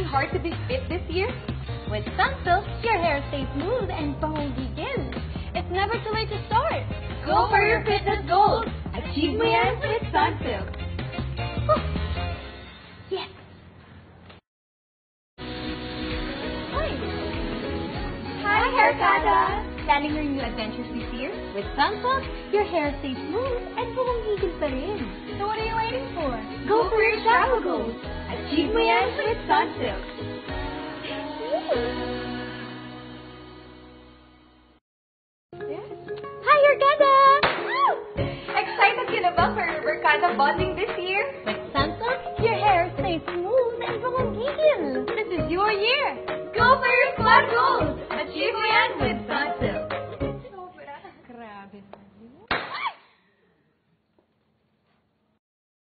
hard to be fit this year? With Sunsilk, your hair stays smooth and bone begins. It's never too late to start. Go for your fitness goals. Achieve mo yan with Sunsilk. Yes! Hi! Hi, Hairkada! Planning your new adventures this year? With Sunsilk, your hair stays smooth and buong higil pa rin. So what are you waiting for? Go for your travel goals. Achieve mo yan with Sunsilk. Hi, Hairkada! Excited ka na ba for your Barkada bonding this year?